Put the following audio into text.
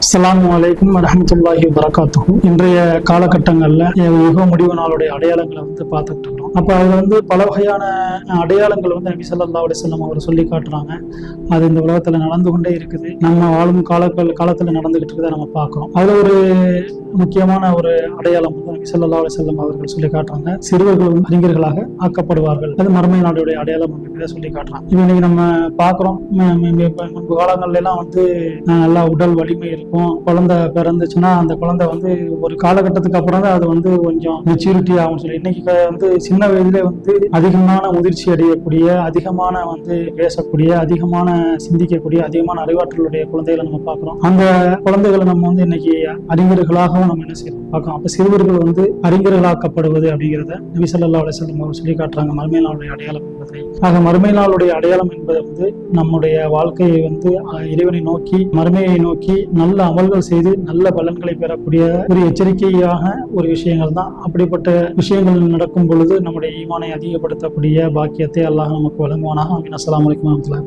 அஸ்ஸலாமு அலைக்கும் வரஹ்மத்துல்லாஹி வபரகாத்துஹு. இன்றைய காலகட்டங்களில் யுக முடிவு நாளுடைய அடையாளங்களை பார்த்துக்கிட்டு இருக்கோம். அப்போ அது பல வகையான அடையாளங்கள் நபி ஸல்லல்லாஹு அலைஹி வஸல்லம் அவர் சொல்லி காட்டுறாங்க. அது இந்த உலகத்தில் நடந்து கொண்டே இருக்குது. நம்ம வாழும் காலத்தில் நடந்துகிட்டு இருக்கிறத நம்ம பார்க்குறோம். அதில் ஒரு முக்கியமான ஒரு அடையாளம் நபி ஸல்லல்லாஹு அலைஹி வஸல்லம் அவர்கள் சொல்லி காட்டுறாங்க. சிறுவர்கள் அறிஞர்களாக ஆக்கப்படுவார்கள். அது மறுமை நாளுடைய அடையாளம் சொல்லி காட்டுறாங்க. இன்னைக்கு நம்ம பார்க்குறோம். முன்பு காலங்கள்ல எல்லாம் நல்லா உடல் வலிமை இருக்கும். குழந்தை பிறந்துச்சுன்னா அந்த குழந்தை ஒரு காலகட்டத்துக்கு அப்புறம் தான் அது கொஞ்சம் மெச்சூரிட்டி ஆகும் சொல்லி இன்னைக்கு சின்ன வயதிலே அதிகமான முதிர்ச்சி அடையக்கூடிய, அதிகமான பேசக்கூடிய, அதிகமான சிந்திக்கக்கூடிய, அதிகமான அறிவாற்றலுடைய குழந்தைகளை நம்ம பார்க்கிறோம். அந்த குழந்தைகளை நம்ம இன்னைக்கு அறிஞர்களாகவும் நம்ம என்ன செய்யறோம் பார்க்கிறோம். அப்ப சிறுவர்கள் அறிஞர்களாக்கப்படுவது அப்படிங்கிறத நபி ஸல்லல்லாஹு அலைஹி வஸல்லம் அவர் சொல்லி காட்டுறாங்க. மறுமை நாளுடைய அடையாளம் என்பதை. ஆக மறுமை நாளுடைய அடையாளம் என்பது நம்முடைய வாழ்க்கையை இறைவனை நோக்கி, மறுமையை நோக்கி நல்ல அமல்கள் செய்து நல்ல பலன்களை பெறக்கூடிய ஒரு எச்சரிக்கையாக ஒரு விஷயங்கள் தான். அப்படிப்பட்ட விஷயங்கள் நடக்கும் பொழுது நம்முடைய ஈமானை அதிகப்படுத்தக்கூடிய பாக்கியத்தை அல்லாஹ் நமக்கு வழங்குவானாக. அஸ்ஸலாமு அலைக்கும் வரஹ்மத்துல்லாஹி.